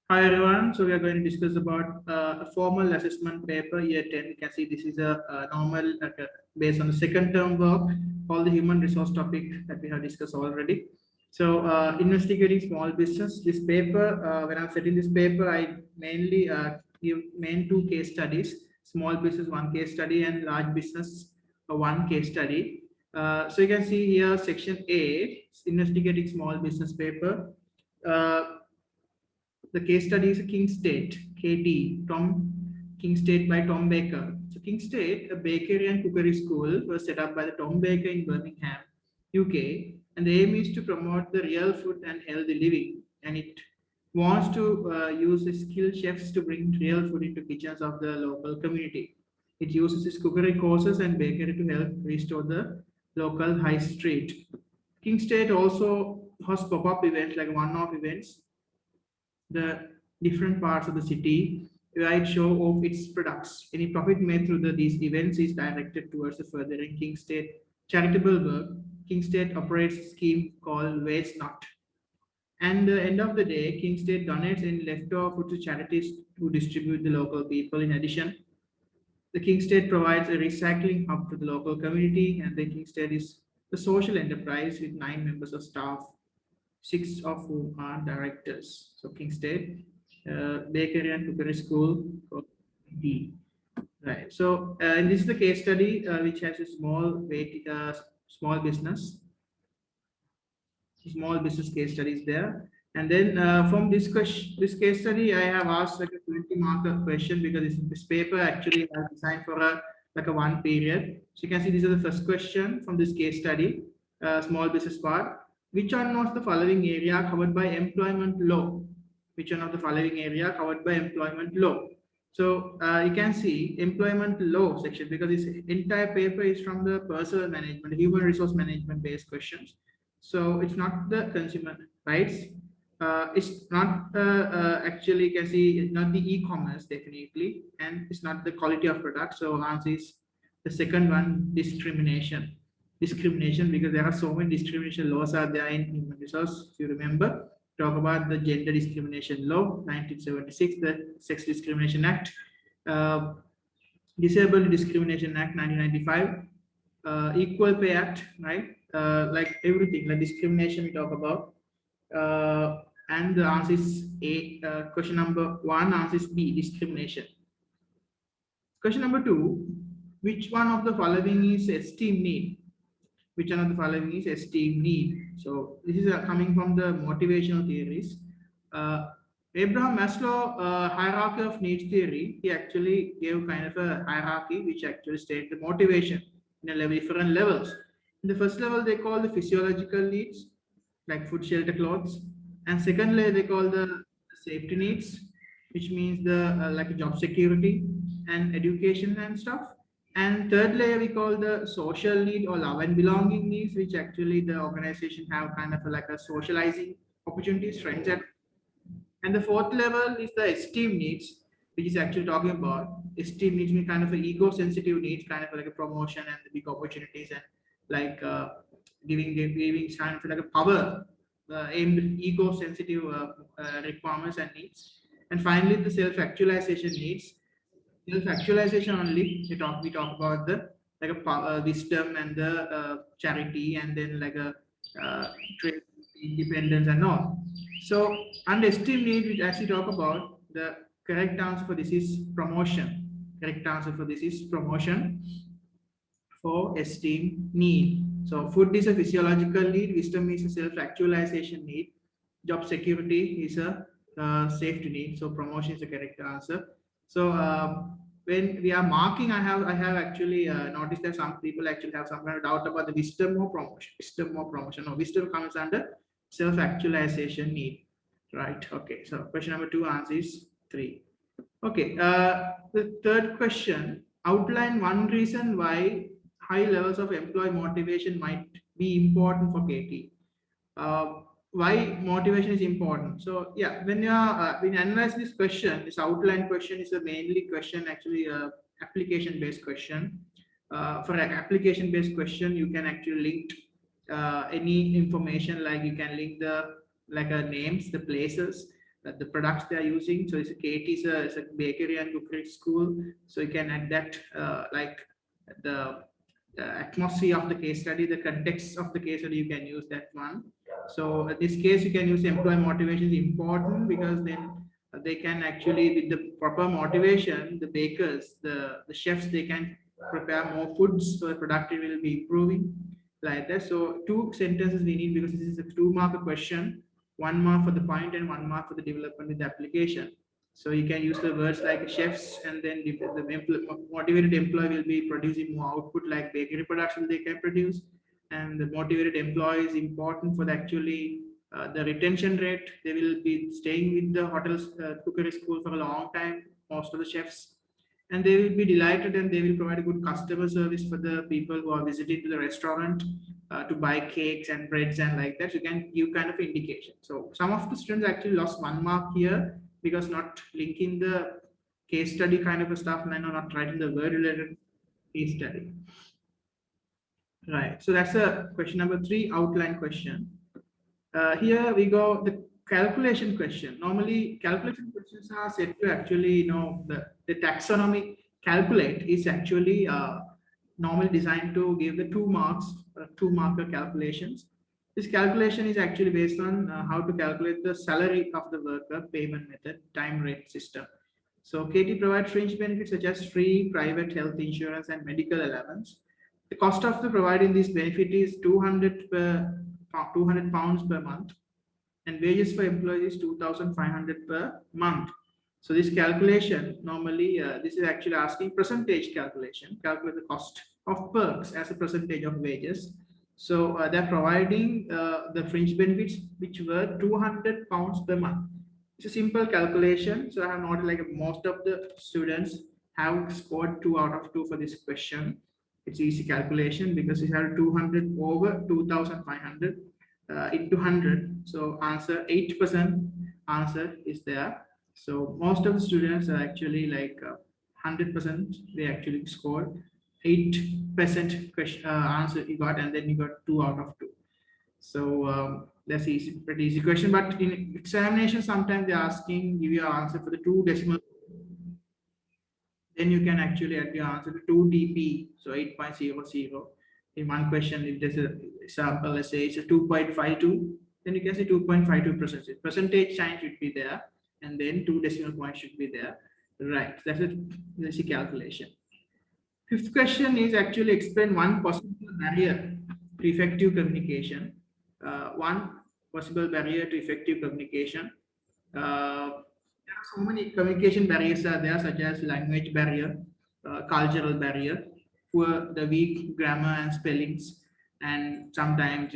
Hi everyone. So we are going to discuss about a formal assessment paper year 10. You can see this is a normal based on the second term work, all the human resource topic that we have discussed already. So investigating small business. This paper, when I'm setting this paper, I mainly give main two case studies: small business one case study and large business one case study. So you can see here section A, investigating small business paper. The case study is King State, KT, King State by Tom Baker. So King State, a bakery and cookery school, was set up by the Tom Baker in Birmingham, UK, and the aim is to promote the real food and healthy living. And it wants to use skilled chefs to bring real food into kitchens of the local community. It uses its cookery courses and bakery to help restore the local high street. King State also hosts pop-up events like one-off events the different parts of the city, right, show of its products. Any profit made through these events is directed towards the furthering King State charitable work. King State operates a scheme called Waste Not. And at the end of the day, King State donates any leftover food to charities to distribute the local people. In addition, the King State provides a recycling hub to the local community, and the King State is the social enterprise with 9 members of staff, 6 of whom are directors. So King State, Bakery and Cookery School, D. Right. So and this is the case study which has a small business case studies there. And then from this case study, I have asked like a 20-marker question because this paper actually has designed for a one period. So you can see these are the first question from this case study, small business part. Which one was the following area covered by employment law? Which one of the following area covered by employment law? So you can see employment law section because this entire paper is from the personal management, human resource management based questions. So it's not the consumer rights. It's not actually, you can see it's not the e-commerce definitely, and it's not the quality of product. So answer is the second one, discrimination. Discrimination because there are so many discrimination laws are there in human resource. If you remember, talk about the Gender Discrimination Law, 1976, the Sex Discrimination Act, Disability Discrimination Act, 1995, Equal Pay Act, right? Like everything, like discrimination we talk about. And the answer is A. Question number 1, answer is B, discrimination. Question number 2, which one of the following is esteem need? Which one of the following is esteem need? So this is coming from the motivational theories. Abraham Maslow hierarchy of needs theory, he actually gave kind of a hierarchy which actually states the motivation in a different levels. In the first level, they call the physiological needs like food, shelter, clothes, and second layer they call the safety needs, which means the like job security and education and stuff. And third layer we call the social need or love and belonging needs, which actually the organization have kind of like a socializing opportunities, friends, and the fourth level is the esteem needs, which is actually talking about esteem needs mean kind of a ego sensitive needs, kind of like a promotion and the big opportunities and like giving kind of like a power aimed ego sensitive requirements and needs. And finally, the self actualization needs. Self actualization only we talk about the like a wisdom and the charity and then like a trade independence and all. So under esteem need, which actually talk about the correct answer for this is promotion. Correct answer for this is promotion for esteem need. So food is a physiological need, wisdom is a self-actualization need, job security is a safety need. So promotion is the correct answer. So when we are marking, I have actually noticed that some people actually have some kind of doubt about the wisdom or promotion. Wisdom or promotion. No, wisdom comes under self-actualization need. Right. Okay. So question number 2 answer is 3. Okay. The third question, outline one reason why high levels of employee motivation might be important for KT. Why motivation is important? So yeah, when you analyze this question, this outline question is a mainly question actually application based question. For an application based question, you can actually link any information, like you can link the like names, the places, the products they are using. So it's a KT is a bakery and cookery school. So you can add that like the atmosphere of the case study, the context of the case study, you can use that one. So in this case, you can use employee motivation is important because then they can actually, with the proper motivation, the bakers, the chefs, they can prepare more foods, so the productivity will be improving like that. So two sentences we need because this is a 2-mark question, 1 mark for the point and 1 mark for the development with the application. So you can use the words like chefs, and then the motivated employee will be producing more output like bakery production they can produce. And the motivated employee is important for the actually the retention rate. They will be staying with the hotels cookery school for a long time, most of the chefs, and they will be delighted and they will provide a good customer service for the people who are visiting to the restaurant to buy cakes and breads and like that. So you can give kind of indication. So some of the students actually lost 1 mark here because not linking the case study kind of a stuff and not writing the word related case study. Right. So that's a question number 3, outline question. Here we go the calculation question. Normally calculation questions are said to actually, the taxonomy calculate is actually normally designed to give the 2 marks, 2-marker calculations. This calculation is actually based on how to calculate the salary of the worker, payment method, time rate system. So KT provides fringe benefits such as free private health insurance and medical allowance. The cost of the providing this benefit is 200 pounds per month, and wages for employees is 2,500 per month. So this calculation normally this is actually asking percentage calculation, calculate the cost of perks as a percentage of wages. So they're providing the fringe benefits which were 200 pounds per month. It's a simple calculation. So I have noted like most of the students have scored 2 out of 2 for this question. It's easy calculation because you have 200 over 2,500 into 100. So answer 8% answer is there. So most of the students are actually like 100%. They actually scored 8% question answer you got, and then you got 2 out of 2. So that's easy, pretty easy question. But in examination, sometimes they're asking give you an answer for the 2 decimal. Then you can actually add your answer to 2 dp, so 8.00. In one question, if there's an example, let's say it's a 2.52, then you can say 2.52 percentage. Percentage sign should be there, and then 2 decimal points should be there. Right, that's a calculation. 5th question is actually explain one possible barrier to effective communication. One possible barrier to effective communication. There are so many communication barriers are there, such as language barrier, cultural barrier, poor the weak grammar and spellings, and sometimes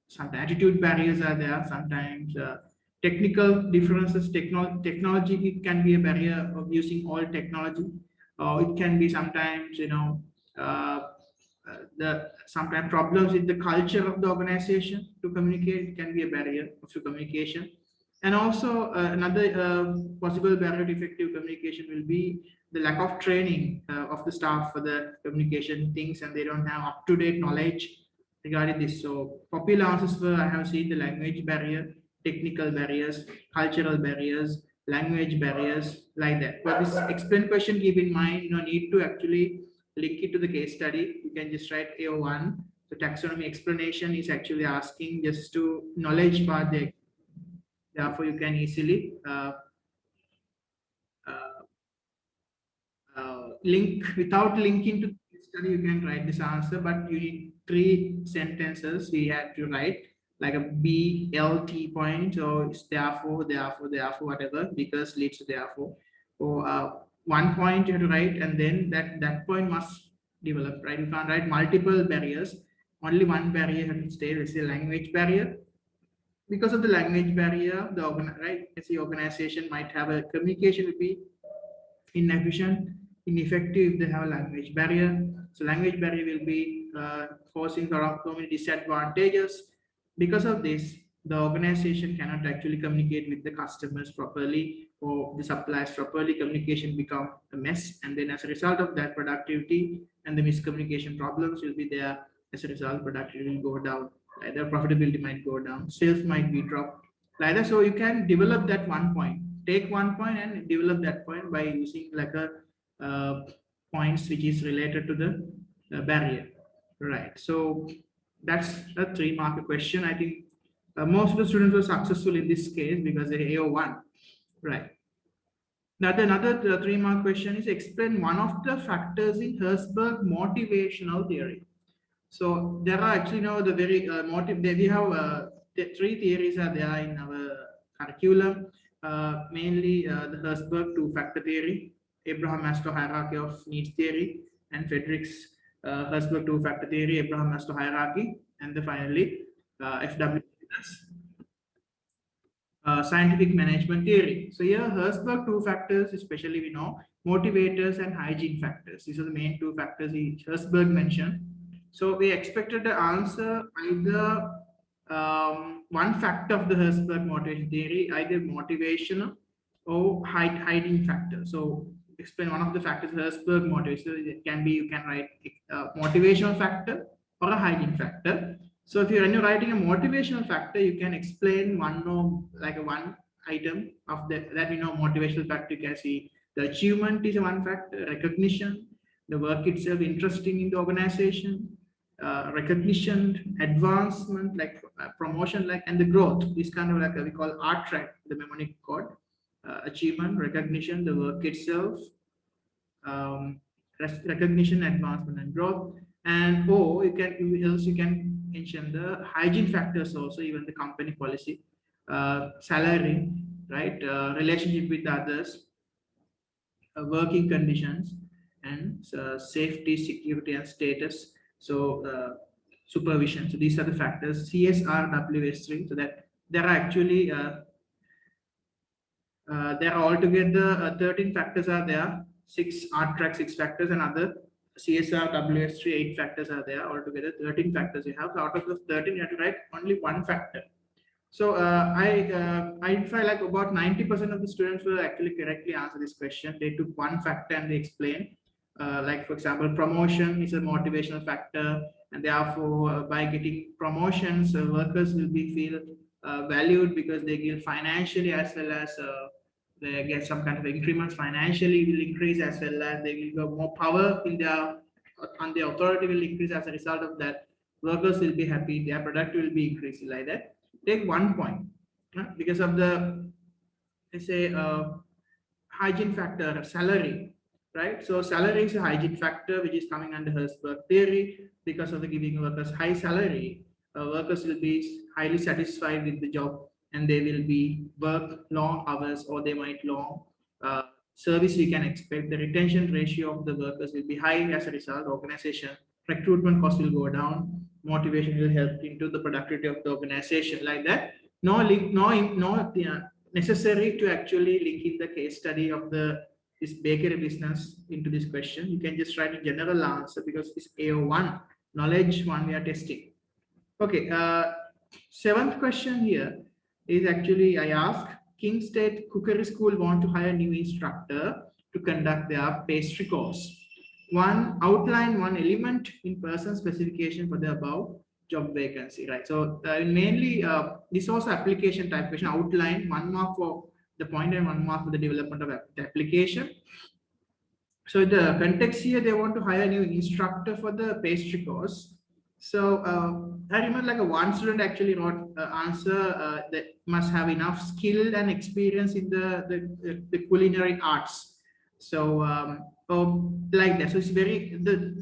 some attitude barriers are there. Sometimes technical differences, technology it can be a barrier of using all technology. It can be sometimes the sometimes problems with the culture of the organization to communicate can be a barrier to communication. And also another possible barrier to effective communication will be the lack of training of the staff for the communication things, and they don't have up-to-date knowledge regarding this. So popular answers were I have seen the language barrier, technical barriers, cultural barriers, language barriers, like that. But this explain question, keep in mind, need to actually link it to the case study. You can just write AO1. The taxonomy explanation is actually asking just to knowledge part there. Therefore, you can easily link without linking to the study. You can write this answer, but you need 3 sentences. We have to write like a BLT point, or it's therefore, whatever, because leads to therefore. Or 1 point you have to write, and then that point must develop, right? You can't write multiple barriers. Only one barrier has to stay. Let's say language barrier. Because of the language barrier, the organization might have a communication will be inefficient, ineffective if they have a language barrier. So language barrier will be causing around so many disadvantages. Because of this, the organization cannot actually communicate with the customers properly or the suppliers properly. Communication become a mess, and then as a result of that, productivity and the miscommunication problems will be there. As a result, productivity will go down. Either profitability might go down, sales might be dropped, like that. So you can develop that one point, take one point and develop that point by using like a points which is related to the barrier, right? So that's a 3-mark question. I think most of the students were successful in this case because they AO1, right? Now, another 3-mark question is explain one of the factors in Herzberg motivational theory. So there are actually now the very we have the 3 theories are there in our curriculum, mainly the Herzberg 2-factor theory, Abraham Maslow hierarchy of needs theory, and Friedrich's Herzberg 2-factor theory, Abraham Maslow hierarchy, and then finally FW scientific management theory. So here Herzberg 2 factors, especially we know motivators and hygiene factors. These are the main 2 factors Herzberg mentioned. So we expected the answer either one factor of the Herzberg motivation theory, either motivational or hiding factor. So explain one of the factors Herzberg motivation. So it can be, you can write a motivational factor or a hiding factor. So if you're, when you're writing a motivational factor, you can explain one or like a one item of that motivational factor. You can see the achievement is one factor, recognition, the work itself interesting in the organization, recognition, advancement, like promotion, like, and the growth. This kind of like we call art track, the mnemonic code, achievement, recognition, the work itself, um, recognition, advancement, and growth. And you can mention the hygiene factors also, even the company policy, salary, right, relationship with others, working conditions, and safety, security, and status. So supervision. So these are the factors. CSR, WS3. So that there are actually there are altogether 13 factors are there. 6 art track, 6 factors, and other CSR, WS3, 8 factors are there. Altogether 13 factors you have. So out of the 13, you have to write only one factor. So I identify like about 90% of the students will actually correctly answer this question. They took one factor and they explain. Like for example, promotion is a motivational factor, and therefore by getting promotions, workers will be feel valued because they give financially as well as they get some kind of increments financially will increase, as well as they will get more power in their on the authority will increase. As a result of that, workers will be happy, their product will be increasing, like that. Take 1 point because of the, let's say, hygiene factor, salary, right? So salary is a hygiene factor which is coming under Herzberg theory. Because of the giving workers high salary, workers will be highly satisfied with the job, and they will be work long hours, or they might long uh, service. We can expect the retention ratio of the workers will be high. As a result, organization recruitment cost will go down, motivation will help into the productivity of the organization, like that. No link, no necessary to actually link in the case study of this bakery business into this question. You can just write a general answer because it's AO1, knowledge one we are testing. Okay, 7th question here is actually I ask, King State Cookery School want to hire new instructor to conduct their pastry course. Outline one element in person specification for the above job vacancy, right? So mainly this was application type question. Outline 1 mark for the point and 1 mark for the development of the application. So the context here, they want to hire a new instructor for the pastry course. So I remember like one student actually wrote answer that must have enough skill and experience in the culinary arts. So like that. So it's very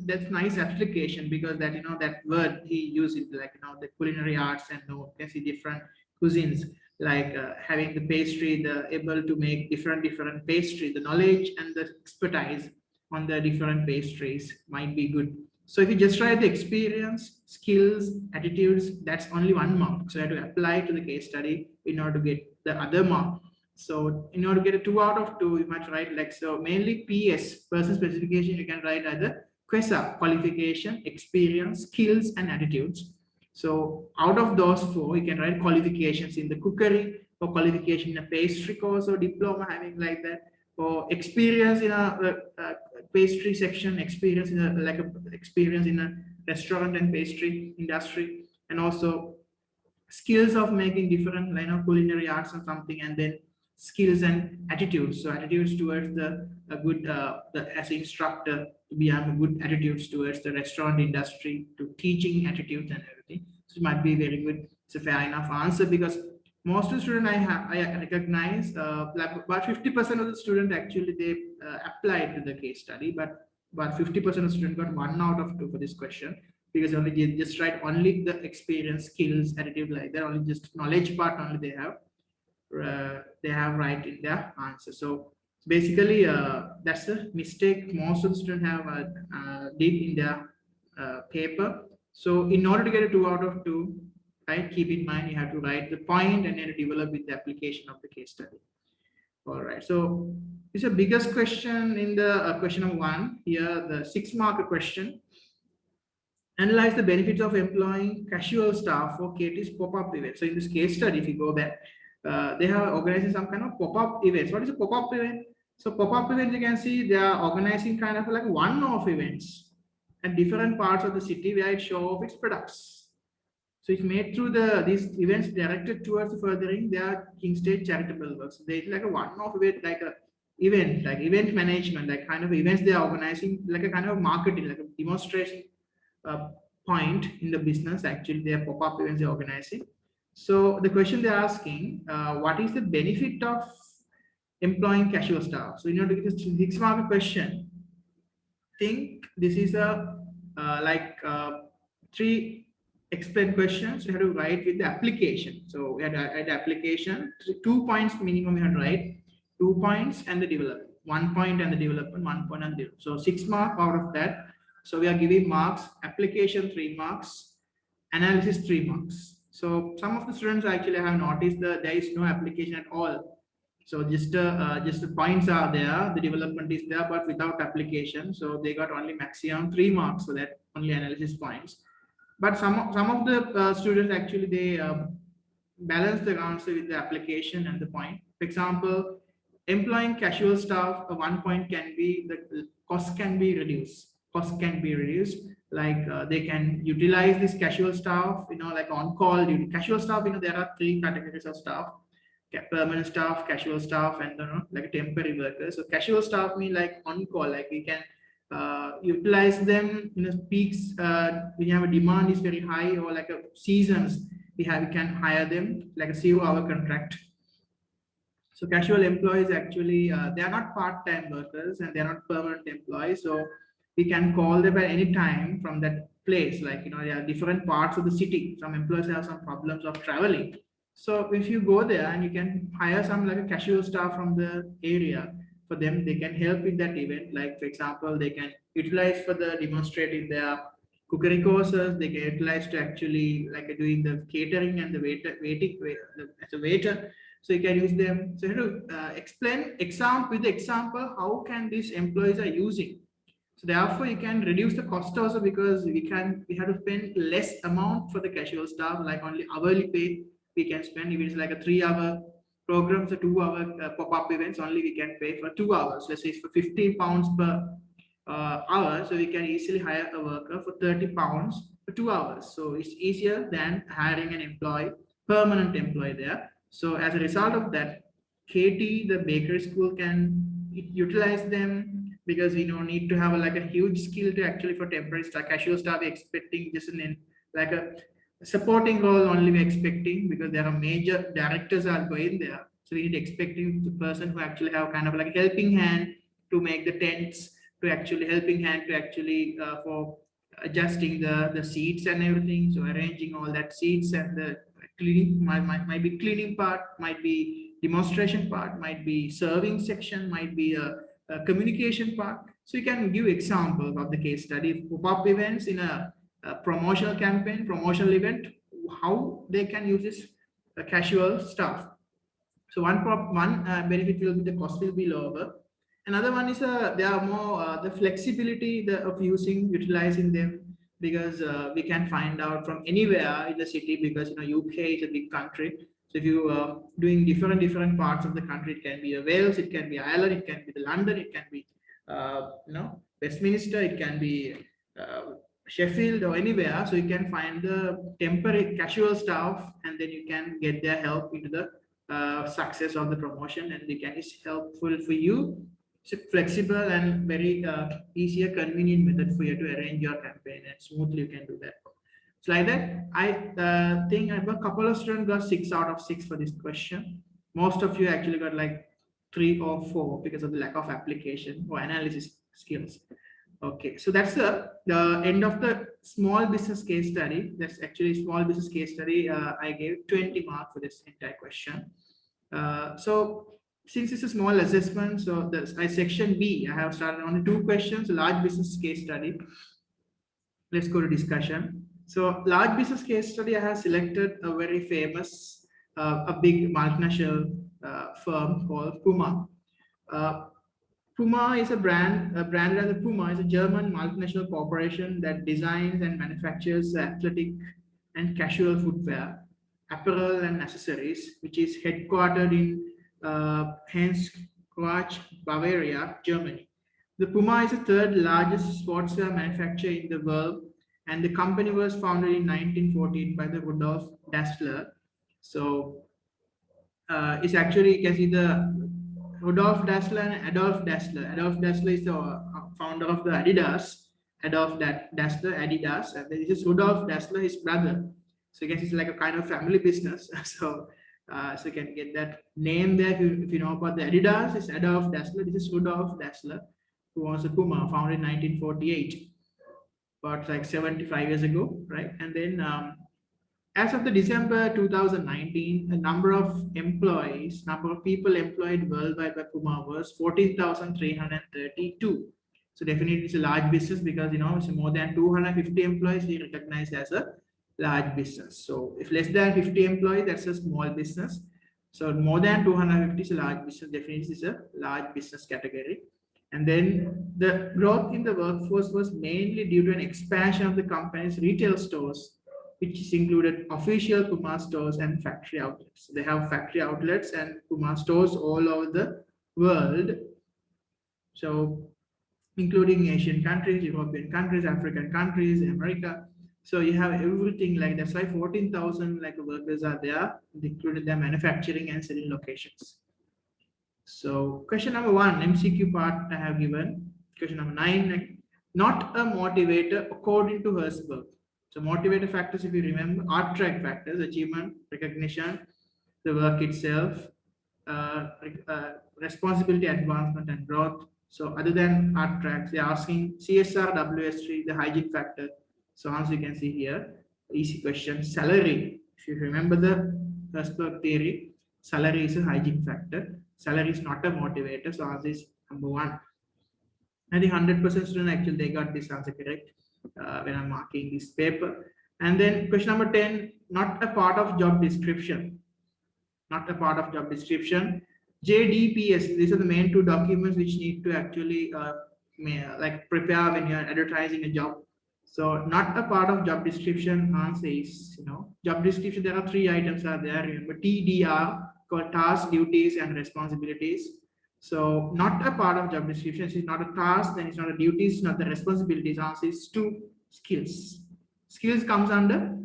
that's nice application, because that that word he used it like the culinary arts, and can see different cuisines, like having the pastry, the able to make different pastry, the knowledge and the expertise on the different pastries might be good. So if you just write the experience, skills, attitudes, that's only 1 mark. So you have to apply to the case study in order to get the other mark. So in order to get a 2 out of 2, you must write like, so mainly PS, person specification, you can write either QUESA, qualification, experience, skills, and attitudes. So out of those 4, you can write qualifications in the cookery, or qualification in a pastry course or diploma, having like that, or experience in a pastry section, experience in a experience in a restaurant and pastry industry, and also skills of making different line of culinary arts and something, and then skills and attitudes. So attitudes towards the a good as an instructor to be have a good attitudes towards the restaurant industry, to teaching attitudes and everything. So it might be very good. It's a fair enough answer, because most of the students I recognize, like about 50% of the students actually they applied to the case study, but about 50% of students got 1 out of 2 for this question, because only they just write only the experience, skills, attitude, like that. Only just knowledge part only they have right in their answer. So basically, that's a mistake most of the students have did in their paper. So in order to get a 2 out of 2, right, keep in mind you have to write the point and then develop with the application of the case study. All right. So it's the biggest question in the question number 1 here, the 6-mark question. Analyze the benefits of employing casual staff for KT's pop-up event. So in this case study, if you go back, they have organizing some kind of pop-up events. What is a pop-up event? So pop-up events, you can see they are organizing kind of like one-off events at different parts of the city where it show off its products. So it's made through these events directed towards furthering their King State charitable works. So they like a one-off event, like a event, like event management, like kind of events they are organizing, like a kind of marketing, like a demonstration point in the business. Actually, they are pop-up events they're organizing. So the question they're asking, what is the benefit of employing casual staff? So in order to get this 6-mark question, think this is a like 3 explain questions. You have to write with the application. So we had the application, 2 points minimum you have to write, 2 points and the development, 1 point and the development, 1 point and the development. So 6 marks out of that. So we are giving marks, application 3 marks, analysis 3 marks. So some of the students actually have noticed that there is no application at all. So just the points are there, the development is there, but without application. So they got only maximum 3 marks, so that only analysis points. But some of the students actually they balance the answer with the application and the point. For example, employing casual staff, 1 point can be the cost can be reduced. Cost can be reduced. Like they can utilize this casual staff, like on call duty. Casual staff, there are 3 categories of staff: permanent staff, casual staff, and like temporary workers. So casual staff mean like on call, like we can utilize them in peaks when you have a demand is very high, or like a seasons we can hire them like a 0-hour contract. So casual employees actually they are not part-time workers and they are not permanent employees. So we can call them at any time from that place. Like there are different parts of the city. Some employees have some problems of traveling. So if you go there and you can hire some like a casual staff from the area, for them they can help with that event. Like for example, they can utilize for the demonstrating their cookery courses. They can utilize to actually like doing the catering and the waiting as a waiter. So you can use them. So you have to explain with the example how can these employees are using. So therefore you can reduce the cost also, because we have to spend less amount for the casual staff, like only hourly pay we can spend. If it's like a 3-hour program, so 2-hour pop-up events, only we can pay for 2 hours. Let's say it's for £15 per hour. So we can easily hire a worker for £30 for 2 hours. So it's easier than hiring an employee, permanent employee there. So as a result of that, KT, the bakery school, can utilize them, because we don't need to have like a huge skill to actually for temporary staff. Casual staff expecting just like a supporting role only we're expecting, because there are major directors are going there. So we need expecting the person who actually have kind of like helping hand to make the tents, to actually helping hand to actually for adjusting the seats and everything. So arranging all that seats, and the cleaning might be cleaning part, might be demonstration part, might be serving section, might be a communication part. So you can give examples of the case study. Pop-up events in a promotional campaign, promotional event, how they can use this casual staff. So one benefit will be the cost will be lower. Another one is they are more the flexibility of utilizing them, because we can find out from anywhere in the city, because UK is a big country. So if you are doing different parts of the country, it can be Wales, it can be Ireland, it can be London, it can be Westminster, it can be Sheffield or anywhere, so you can find the temporary casual staff, and then you can get their help into the success of the promotion, and they can is helpful for you. It's a flexible and very easier, convenient method for you to arrange your campaign, and smoothly you can do that. So like that, I think I have a couple of students got 6 out of 6 for this question. Most of you actually got like 3 or 4 because of the lack of application or analysis skills. Okay, so that's the end of the small business case study. That's actually small business case study. I gave 20 marks for this entire question. So since it's a small assessment, so the section B, I have started on 2 questions, large business case study. Let's go to discussion. So large business case study, I have selected a very famous, a big multinational firm called PUMA. PUMA is a brand as a PUMA is a German multinational corporation that designs and manufactures athletic and casual footwear, apparel and accessories, which is headquartered in Heinz-Quach, Bavaria, Germany. The PUMA is the 3rd largest sportswear manufacturer in the world, and the company was founded in 1914 by the Rudolf Dassler. So it's actually, you can see the Rudolf Dassler and Adolf Dassler. Adolf Dassler is the founder of the Adidas. Adolf Dassler, Adidas, and this is Rudolf Dassler, his brother. So you can see it's like a kind of family business. So you can get that name there. If you know about the Adidas, it's Adolf Dassler. This is Rudolf Dassler, who was a PUMA, founded in 1948, about like 75 years ago, right? And then as of the December 2019, the number of people employed worldwide by PUMA was 14,332. So definitely it's a large business because, it's more than 250 employees we recognize as a large business. So if less than 50 employees, that's a small business. So more than 250 is a large business, definitely is a large business category. And then the growth in the workforce was mainly due to an expansion of the company's retail stores, which is included official PUMA stores and factory outlets. They have factory outlets and PUMA stores all over the world. So including Asian countries, European countries, African countries, America. So you have everything like that's why 14,000 like workers are there, including their manufacturing and selling locations. So question number 1, MCQ part I have given. Question number 9, not a motivator according to Herzberg. So motivator factors, if you remember, art track factors, achievement, recognition, the work itself, responsibility, advancement, and growth. So other than art tracks, they're asking CSR, WS3, the hygiene factor. So as you can see here, easy question, salary. If you remember the Herzberg theory, salary is a hygiene factor. Salary is not a motivator. So answer is number 1. I think 100% student actually they got this answer correct when I'm marking this paper. And then question number 10, not a part of job description. Not a part of job description. JDPS, these are the main 2 documents which need to actually prepare when you're advertising a job. So not a part of job description answer is, job description, there are 3 items are there. Remember TDR, called tasks, duties, and responsibilities. So not a part of job description. It's not a task, then it's not a duties, it's not the responsibilities. Answer is 2 skills. Skills comes under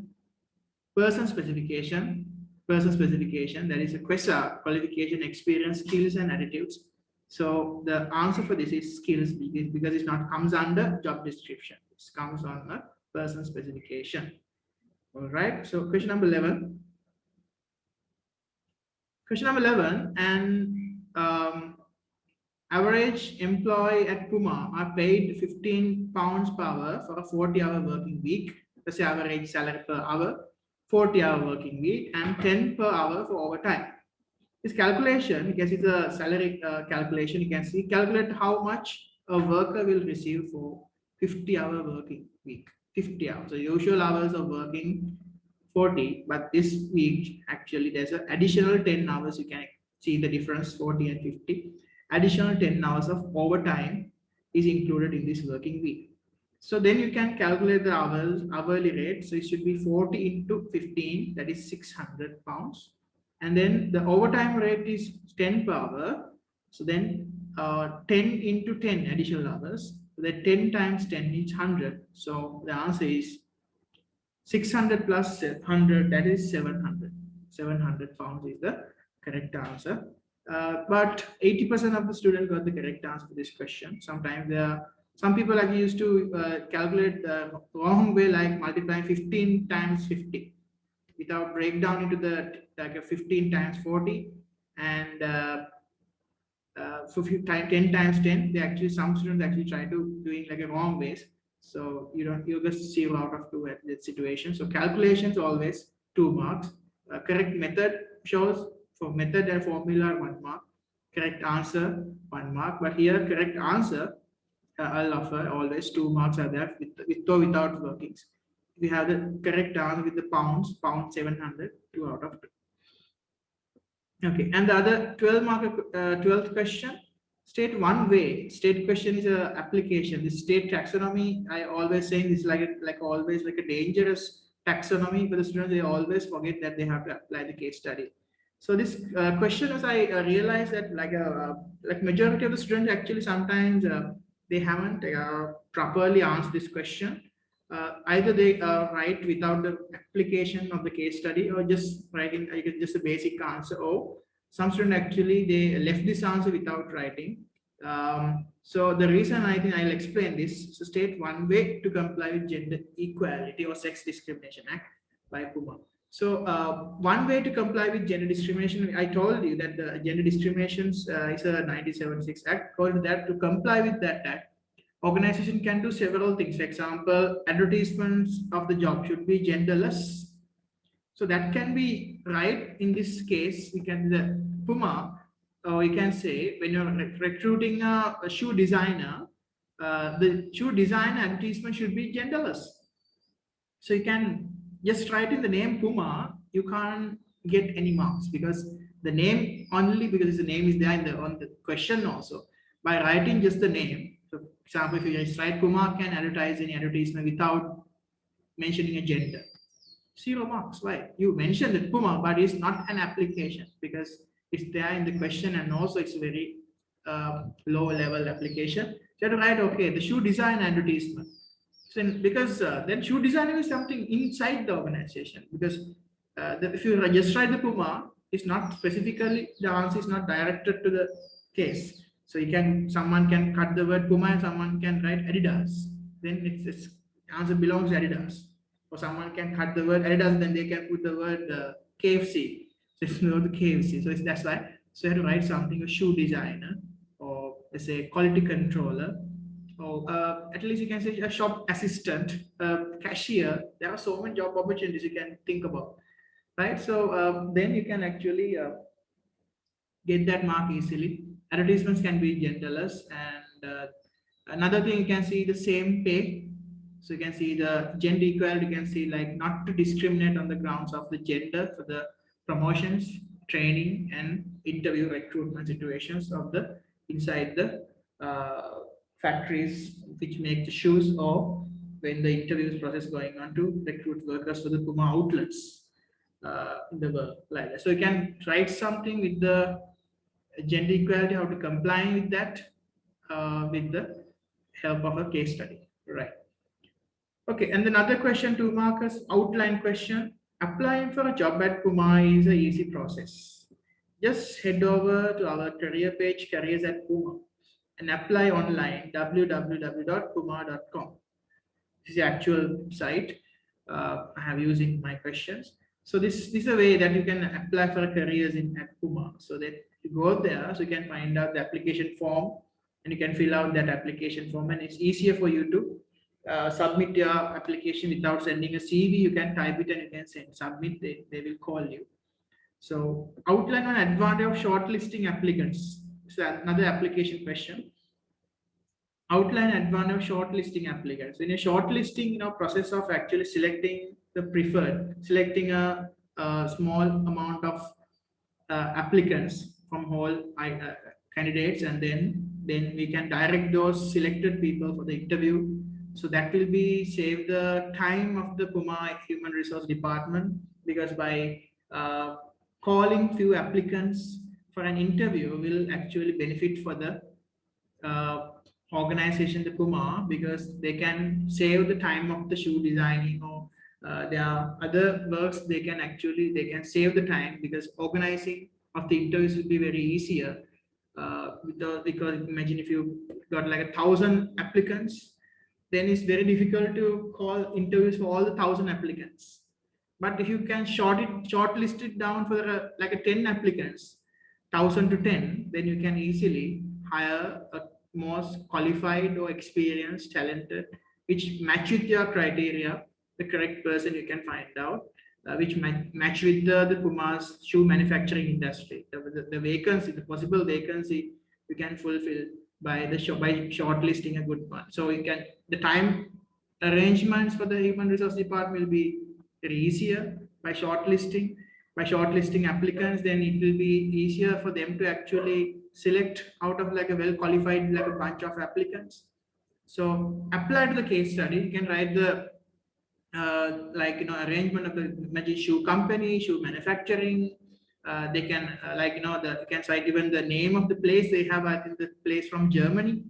person specification. Person specification, that is a QUESA, qualification, experience, skills, and attitudes. So the answer for this is skills because it's not comes under job description. It comes on a person specification. All right. So question number 11. Question number 11, and average employee at PUMA are paid £15 per hour for a 40-hour working week. That's the average salary per hour, 40-hour working week, and 10 per hour for overtime. This calculation, because it's a salary calculation, you can see calculate how much a worker will receive for 50-hour working week. 50 hours. So usual hours of working 40, but this week actually there's an additional 10 hours. You can see the difference, 40 and 50. Additional 10 hours of overtime is included in this working week. So then you can calculate the hourly rate. So it should be 40 into 15, that is £600. And then the overtime rate is 10 per hour. So then 10 into 10 additional hours. The 10 times 10 is 100. So the answer is 600 plus 100, that is 700. 700 pounds is the correct answer. But 80% of the students got the correct answer to this question. Sometimes there are some people like used to calculate the wrong way, like multiplying 15 times 50 without breakdown into the like a 15 times 40 and so if you time 10 times 10, they actually some students actually try to doing like a wrong ways. So you just 0 out of 2 at that situation. So calculations always 2 marks. Correct method shows for method and formula 1 mark. Correct answer 1 mark. But here correct answer I'll offer always 2 marks are there with or without workings. If you have the correct answer with the pound 700, 2 out of 2. Okay, and the other 12 mark 12th question, state one way. State question is a application. This state taxonomy, I always saying this like always like a dangerous taxonomy for the students. They always forget that they have to apply the case study. So this question, as I realized that like majority of the students actually sometimes they haven't properly answered this question. Either they write without the application of the case study or just writing just a basic answer, or some students actually they left this answer without writing. So the reason I think I'll explain this. So state one way to comply with Gender Equality or Sex Discrimination Act by PUMA. So one way to comply with gender discrimination, I told you that the gender discrimination is a 1976 Act. According to that, to comply with that act, organization can do several things. For example, advertisements of the job should be genderless. So that can be right in this case. We can the PUMA, or you can say when you're recruiting a shoe designer, the shoe design advertisement should be genderless. So you can just write in the name PUMA. You can't get any marks because the name only because the name is there in the on the question also. By writing just the name, so for example, if you just write PUMA can advertise any advertisement without mentioning a gender, 0 marks. Why? You mentioned that PUMA, but it's not an application because it's there in the question and also it's very low level application. So you have to write, okay, the shoe design advertisement. So because then shoe designing is something inside the organization because if you just write the PUMA, it's not specifically, the answer is not directed to the case. So you can, someone can cut the word PUMA and someone can write Adidas. Then it's answer belongs to Adidas. Or someone can cut the word Adidas, then they can put the word KFC. So it's not the KFC. So that's why. So you have to write something, a shoe designer, or let's say quality controller, or at least you can say a shop assistant, cashier. There are so many job opportunities you can think about, right? So then you can actually get that mark easily. Advertisements can be genderless, and another thing you can see the same pay. So you can see the gender equality. You can see like not to discriminate on the grounds of the gender for the promotions, training, and interview recruitment situations of the inside the factories which make the shoes, or when the interviews process going on to recruit workers for the PUMA outlets in the world like that. So you can write something with the gender equality, how to comply with that with the help of a case study, right? Okay, and another question, 2 markers, outline question. Applying for a job at PUMA is a easy process. Just head over to our career page, careers at PUMA, and apply online, www.puma.com. This is the actual site I have used in my questions. So this is a way that you can apply for careers in at PUMA. So that you go there, so you can find out the application form, and you can fill out that application form, and it's easier for you to submit your application without sending a CV. You can type it and you can send submit. They will call you. So outline an advantage of shortlisting applicants. So another application question. Outline advantage of shortlisting applicants. In a shortlisting, process of actually selecting the preferred, selecting a small amount of applicants from all candidates, and then we can direct those selected people for the interview. So that will be save the time of the PUMA Human Resource Department, because by calling few applicants for an interview will actually benefit for the organization, the PUMA, because they can save the time of the shoe designing, or there are other works they can save the time, because organizing of the interviews will be very easier. Because imagine if you got like 1,000 applicants, then it's very difficult to call interviews for all the 1,000 applicants. But if you can shortlist it down for like a 10 applicants, 1,000 to 10, then you can easily hire a most qualified or experienced, talented, which match with your criteria, the correct person you can find out, which match with the PUMA's shoe manufacturing industry. The vacancy, the possible vacancy, you can fulfill by shortlisting a good one. So you can, the time arrangements for the human resource department will be very easier by shortlisting. By shortlisting applicants, then it will be easier for them to actually select out of like a well qualified like a bunch of applicants. So apply to the case study. You can write the arrangement of the shoe company, shoe manufacturing. They can you can cite even the name of the place. They have, I think, the place from Germany.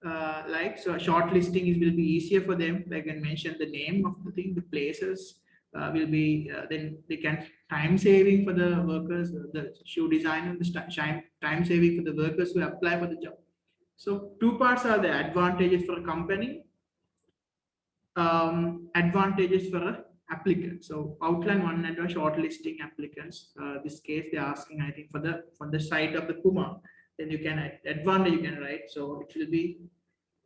So shortlisting will be easier for them. They can mention the name of the thing, the places. Will be then they can time saving for the workers, the shoe designer, the time saving for the workers who apply for the job. So two parts are the advantages for a company, advantages for an applicant. So outline one and shortlisting applicants. This case they're asking, I think, for the side of the PUMA, then you can advantage you can write. So it will be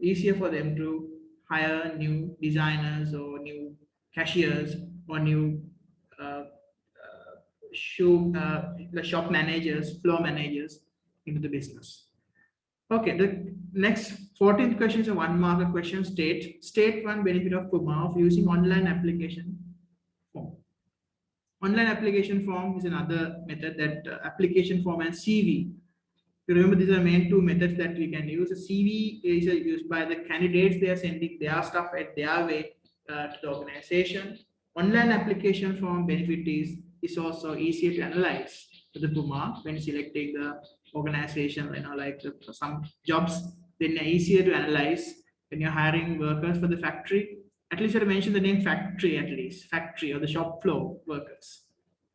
easier for them to hire new designers or new cashiers or new the shop managers, floor managers into the business. Okay, the next 14th question is a 1-marker question. State one benefit of PUMA of using online application form. Online application form is another method, that application form and CV. You remember, these are main two methods that we can use. A CV is used by the candidates. They are sending their stuff at their way to the organization. Online application form benefit is also easier to analyze for the PUMA when selecting the organization. Like some jobs, then are easier to analyze when you're hiring workers for the factory. At least you have to mention the name factory, at least factory or the shop floor workers,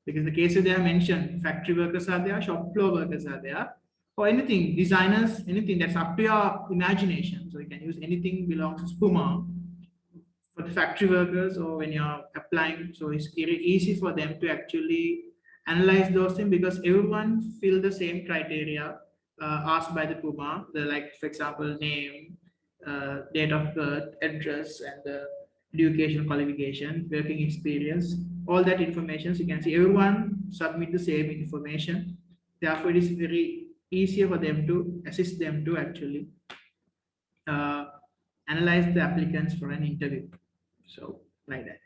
because the cases they have mentioned, factory workers are there, shop floor workers are there, or anything, designers, anything that's up to your imagination. So you can use anything belongs to PUMA for the factory workers or when you're applying. So it's very easy for them to actually analyze those things, because everyone fill the same criteria asked by the PUMA, like for example, name, date of birth, address, and the education qualification, working experience, all that information. So you can see everyone submit the same information. Therefore, it is very easier for them to assist them to actually analyze the applicants for an interview. So like that.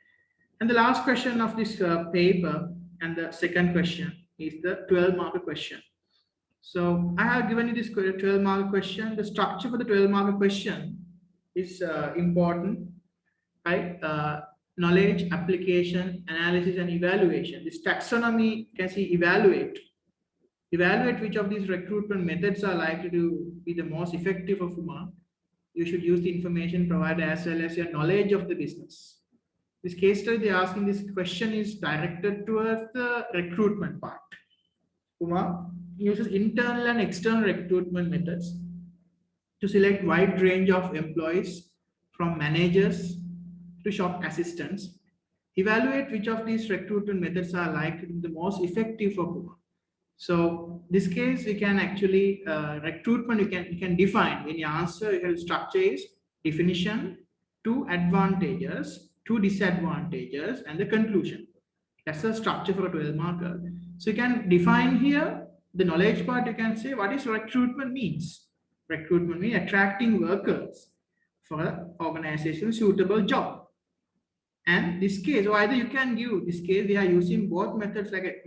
And the last question of this paper, and the second question, is the 12-marker question. So I have given you this 12-marker question. The structure for the 12-marker question is important, right? Knowledge, application, analysis, and evaluation. This taxonomy, you can see evaluate. Evaluate which of these recruitment methods are likely to be the most effective for PUMA. You should use the information provided as well as your knowledge of the business. This case study they're asking, this question is directed towards the recruitment part. PUMA uses internal and external recruitment methods to select wide range of employees from managers to shop assistants. Evaluate which of these recruitment methods are likely to be the most effective for PUMA. So this case, we can actually recruitment, you can define when your answer, your structure is definition, 2 advantages, 2 disadvantages, and the conclusion. That's the structure for a 12-marker. So you can define here the knowledge part. You can say what is recruitment means. Recruitment means attracting workers for an organization suitable job. And this case, or either you can give this case, we are using both methods like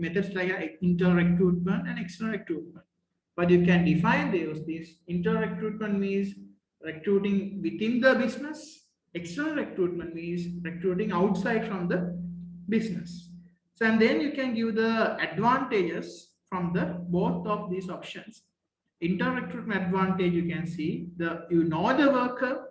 internal recruitment and external recruitment. But you can define those. This internal recruitment means recruiting within the business. External recruitment means recruiting outside from the business. And then you can give the advantages from the both of these options. inter-recruitment advantage, you can see you know the worker,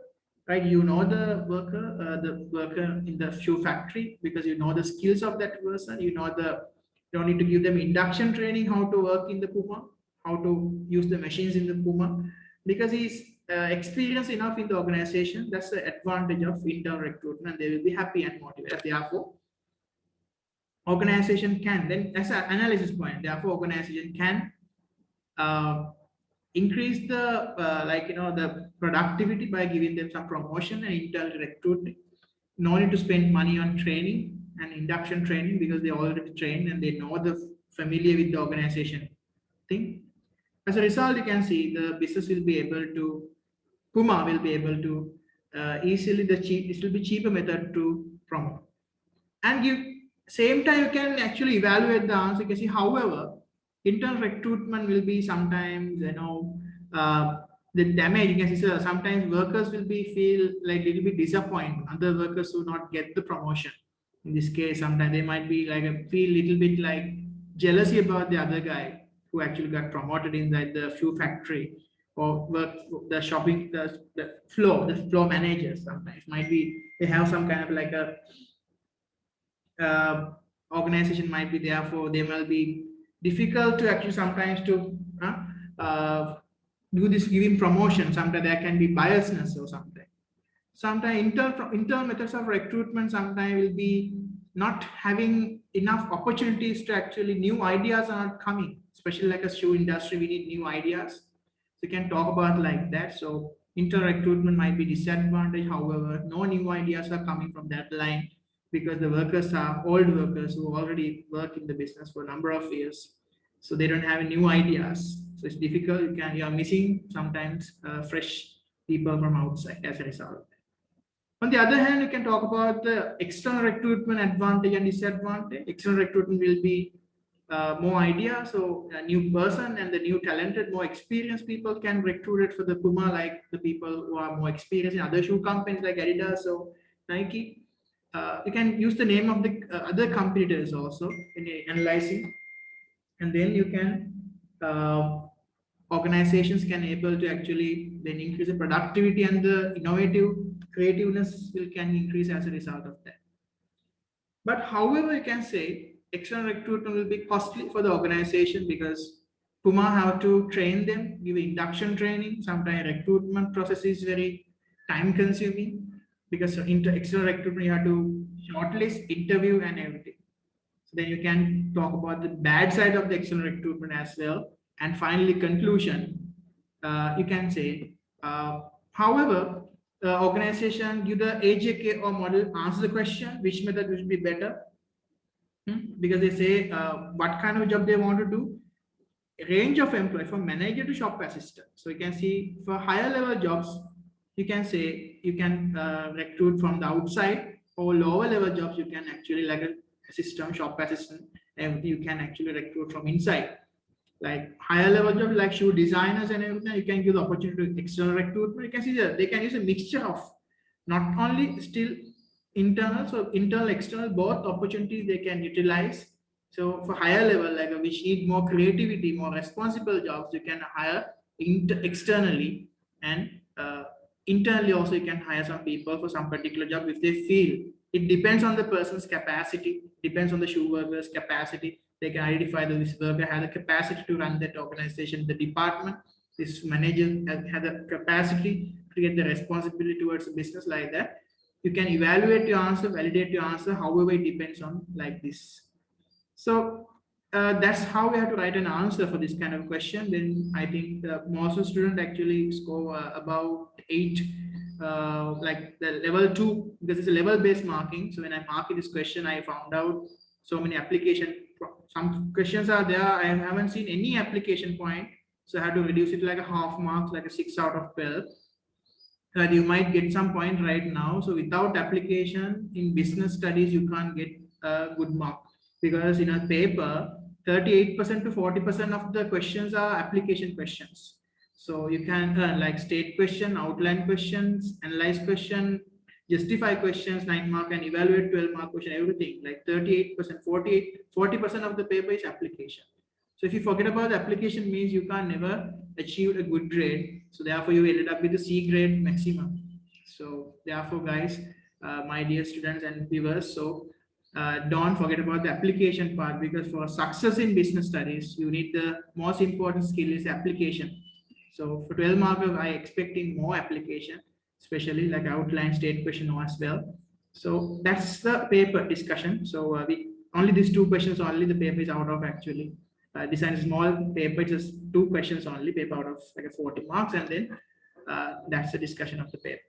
right? You know the worker in the shoe factory because you know the skills of that person. You know you don't need to give them induction training how to work in the PUMA, how to use the machines in the PUMA, because he's experienced enough in the organization. That's the advantage of inter-recruitment. They will be happy and motivated. Therefore, organization can then, as an analysis point, therefore organization can increase the the productivity by giving them some promotion and internal recruiting. No need to spend money on training and induction training because they already trained and they know the familiar with the organization thing. As a result, you can see the business will be able to, PUMA will be able to easily it will be cheaper method to promote. And you same time you can actually evaluate the answer. You can see, however, internal recruitment will be sometimes the damage. You can see, so sometimes workers will be feel like little bit disappointed. Other workers will not get the promotion. In this case, sometimes they might be like feel little bit like jealousy about the other guy who actually got promoted inside the shoe factory or work the shopping the floor managers. Sometimes might be they have some kind of like a organization might be there for they will be difficult to actually sometimes to do this giving promotion. Sometimes there can be biasness or something. Sometimes internal methods of recruitment sometimes will be not having enough opportunities to actually new ideas are not coming, especially like a shoe industry. We need new ideas. So you can talk about like that. So internal recruitment might be disadvantage. However, no new ideas are coming from that line because the workers are old workers who already work in the business for a number of years. So they don't have new ideas. So it's difficult. You are missing sometimes fresh people from outside as a result. On the other hand, you can talk about the external recruitment advantage and disadvantage. External recruitment will be more idea. So a new person and the new talented, more experienced people can recruit it for the PUMA, like the people who are more experienced in other shoe companies like Adidas or Nike. You can use the name of the other competitors also in analyzing, and then you can organizations can able to actually then increase the productivity and the innovative creativeness will can increase as a result of that. But however, you can say external recruitment will be costly for the organization because PUMA have to train them, give induction training. Sometimes recruitment process is very time consuming because external recruitment you have to shortlist, interview, and everything. So then you can talk about the bad side of the external recruitment as well. And finally, conclusion, you can say, however, organization give the AJK or model answer the question, which method will be better? Because they say what kind of job they want to do, range of employee from manager to shop assistant. So you can see for higher level jobs, you can say you can recruit from the outside, or lower level jobs you can actually like a assistant, shop assistant, and you can actually recruit from inside. Like higher level jobs like shoe designers and everything, you can give the opportunity to external recruitment. You can see that they can use a mixture of not only still internal, so internal, external, both opportunities they can utilize. So for higher level, like which need more creativity, more responsible jobs, you can hire externally, and internally also you can hire some people for some particular job if they feel. It depends on the person's capacity, depends on the shoe worker's capacity. They can identify that this worker has the capacity to run that organization, the department. This manager has the capacity to get the responsibility towards the business like that. You can evaluate your answer, validate your answer, however it depends on like this. So that's how we have to write an answer for this kind of question. Then I think most of the students actually score about 8, like the level 2, because it's a level based marking. So when I mark this question, I found out so many application, some questions are there, I haven't seen any application point. So I had to reduce it like a half mark, like a 6 out of 12. You might get some point right now. So without application in business studies, you can't get a good mark, because in a paper, 38% to 40% of the questions are application questions. So you can like state question, outline questions, analyze question, justify questions, 9 mark, and evaluate 12 mark question, everything like 38%, 40% of the paper is application. So if you forget about the application, means you can never achieve a good grade. So therefore you ended up with the C grade maximum. So therefore guys, my dear students and viewers, so don't forget about the application part, because for success in business studies, you need the most important skill is application. So for 12 marker, I expecting more application, especially like outline state question as well. So that's the paper discussion. So we only these two questions only the paper is out of actually. Design a small paper, just two questions only, paper out of like a 40 marks, and then that's the discussion of the paper.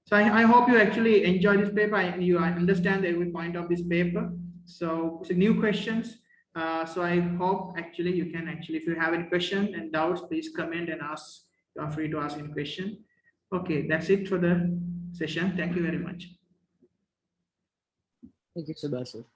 So I hope you actually enjoy this paper. I understand every point of this paper. So it's new questions. So I hope actually you can actually, if you have any question and doubts, please comment and ask. You are free to ask any question. Okay, that's it for the session. Thank you very much. Thank you, Subhasu.